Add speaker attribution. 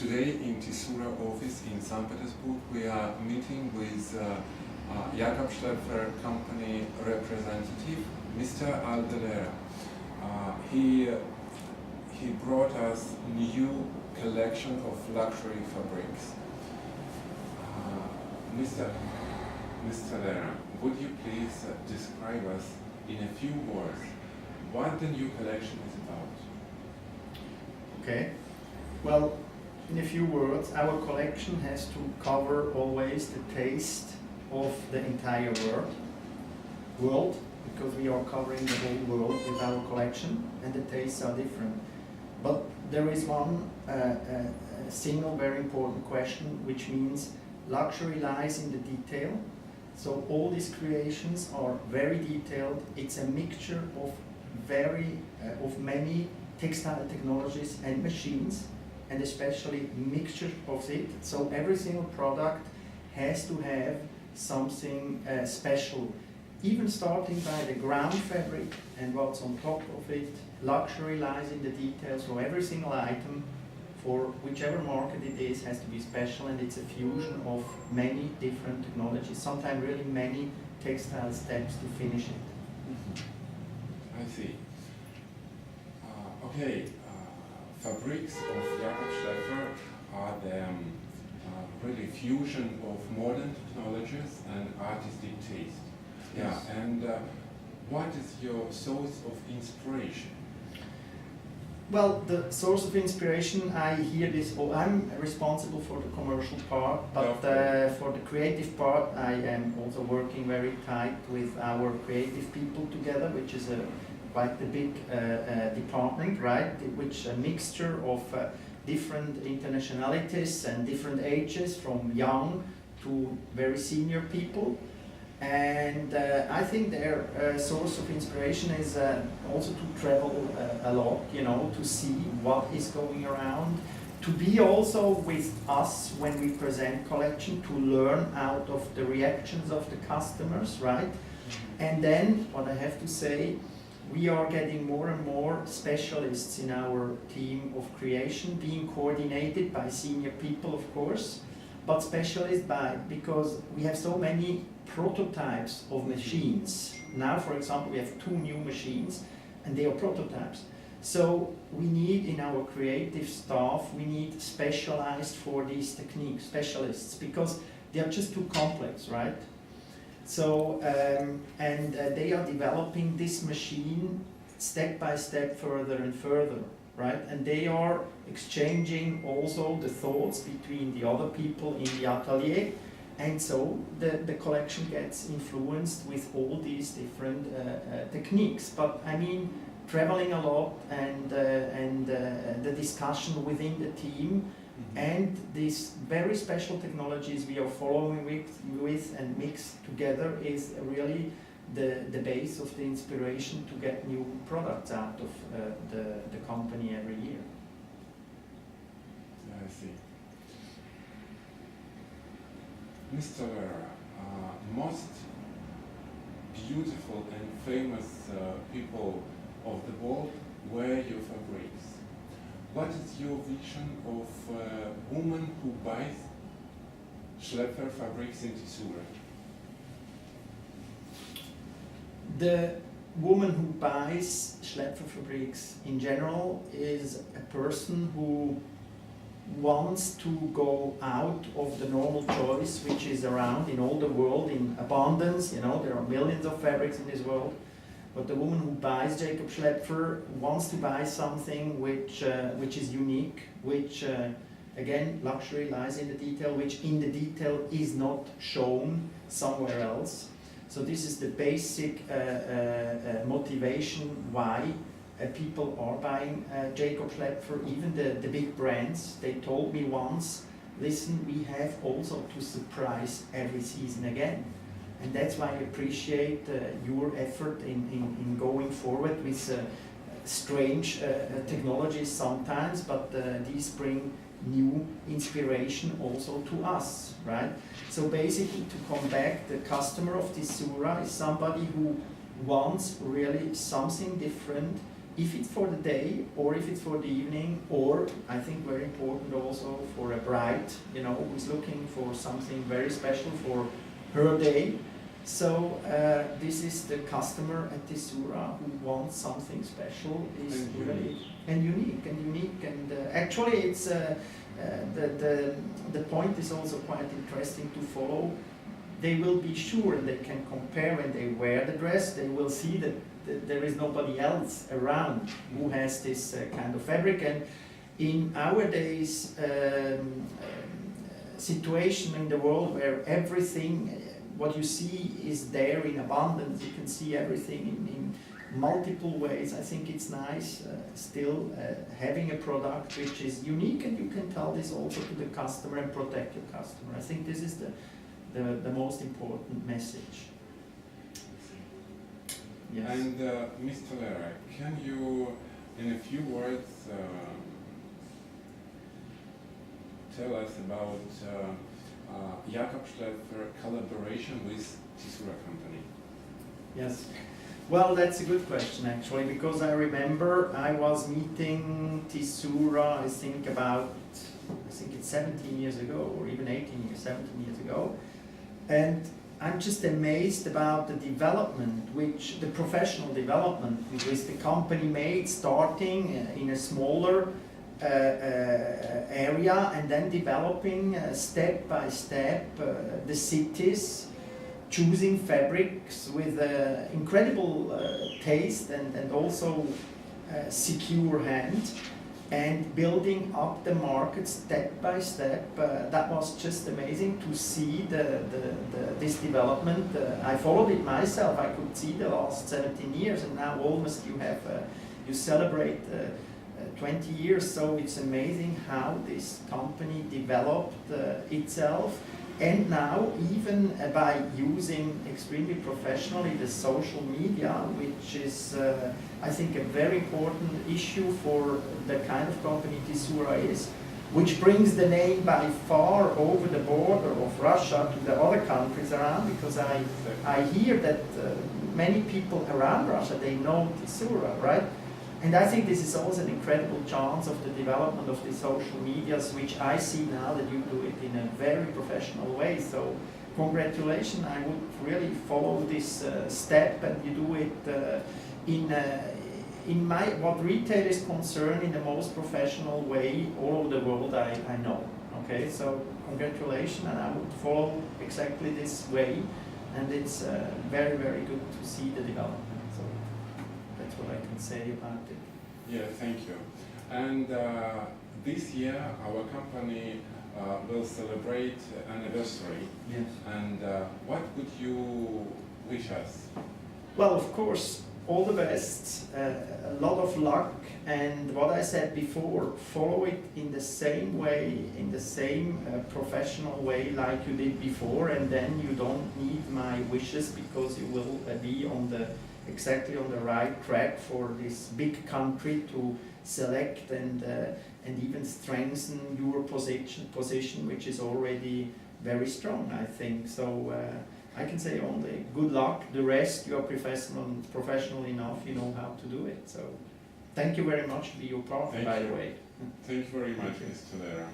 Speaker 1: Today in Tissura office in St. Petersburg we are meeting with Jakob Schlaepfer company representative, Mr Aldo Lera. He brought us new collection of luxury fabrics. Mr Lera, would you please describe us in a few words what the new collection is about?
Speaker 2: Okay. Well, in a few words, our collection has to cover always the taste of the entire world, because we are covering the whole world with our collection, and the tastes are different. But there is one single very important question, which means luxury lies in the detail. So all these creations are very detailed. It's a mixture of many textile technologies and machines, and especially mixture of it. So every single product has to have something special, even starting by the ground fabric and what's on top of it. Luxury lies in the details, so every single item for whichever market it is has to be special, and it's a fusion of many different technologies, sometimes really many textile steps to finish it.
Speaker 1: I see. Okay, fabrics of Jakob Schlaepfer are the really fusion of modern technologies and artistic taste.
Speaker 2: Yes.
Speaker 1: Yeah, and what is your source of inspiration?
Speaker 2: Well, the source of inspiration, I hear this, I'm responsible for the commercial part, but for the creative part I am also working very tight with our creative people together, which is quite a big department, right? Which a mixture of different internationalities and different ages, from young to very senior people. And I think their source of inspiration is also to travel a lot, you know, to see what is going around, to be also with us when we present collection, to learn out of the reactions of the customers, right? And then, what I have to say, we are getting more and more specialists in our team of creation, being coordinated by senior people, of course, but specialists because we have so many prototypes of machines. Now, for example, we have 2 new machines, and they are prototypes. So we need, in our creative staff, we need specialized for these techniques, specialists, because they are just too complex, right? So, they are developing this machine step by step, further and further, right? And they are exchanging also the thoughts between the other people in the atelier, and so the collection gets influenced with all these different techniques. But I mean, traveling a lot and the discussion within the team, and these very special technologies we are following with and mix together is really the base of the inspiration to get new products out of the company every year.
Speaker 1: I see. Mr. Lera, most beautiful and famous people of the world wear your fabrics. What is your vision of a woman who buys Schlaepfer fabrics in Tissura?
Speaker 2: The woman who buys Schlaepfer fabrics in general is a person who wants to go out of the normal choice which is around in all the world in abundance. You know, there are millions of fabrics in this world. But the woman who buys Jakob Schlaepfer wants to buy something which is unique, which again, luxury lies in the detail, which in the detail is not shown somewhere else. So this is the basic motivation why people are buying Jakob Schlaepfer. Even the big brands, they told me once, listen, we have also to surprise every season again. And that's why I appreciate your effort in going forward with strange technologies sometimes, but these bring new inspiration also to us, right? So basically, to come back, the customer of Tissura is somebody who wants really something different, if it's for the day or if it's for the evening, or I think very important also for a bride, you know, who's looking for something very special for her day. So this is the customer at Tissura who wants something special, is really unique, and actually it's the point is also quite interesting to follow. They will be sure and they can compare when they wear the dress. They will see that there is nobody else around who has this kind of fabric. And in our days situation in the world where everything, what you see is there in abundance, you can see everything in multiple ways. I think it's nice still having a product which is unique, and you can tell this also to the customer and protect your customer. I think this is the most important message. Yes.
Speaker 1: And Mr. Lera, can you, in a few words, tell us about Jakob Schlaepfer collaboration with Tissura company?
Speaker 2: Yes. Well, that's a good question actually, because I remember I was meeting Tissura, I think it's 17 years ago, or even 17 years ago, and I'm just amazed about the development, the professional development which the company made, starting in a smaller area and then developing step by step the cities, choosing fabrics with incredible taste and also secure hand, and building up the market step by step. That was just amazing to see this development. I followed it myself. I could see the last 17 years, and now almost you celebrate 20 years. So it's amazing how this company developed itself. And now, even by using extremely professionally the social media, which is, I think, a very important issue for the kind of company Tissura is, which brings the name by far over the border of Russia to the other countries around, because I hear that many people around Russia, they know Tissura, right? And I think this is also an incredible chance of the development of the social medias, which I see now that you do it in a very professional way. So congratulations, I would really follow this step, and you do it in what retail is concerned in the most professional way all over the world I know. Okay, so congratulations, and I would follow exactly this way, and it's very, very good to see the development. So that's what I can say about it.
Speaker 1: Yeah, thank you. And this year our company will celebrate anniversary.
Speaker 2: Yes.
Speaker 1: And what would you wish us?
Speaker 2: Well, of course, all the best, a lot of luck, and what I said before, follow it in the same way, in the same professional way like you did before, and then you don't need my wishes, because you will be exactly on the right track for this big country to select and even strengthen your position, which is already very strong, I think. So I can say only good luck. The rest, you are professional enough, you know how to do it. So thank you very much for your part, by the way.
Speaker 1: Thank you very much, Mr. Lera.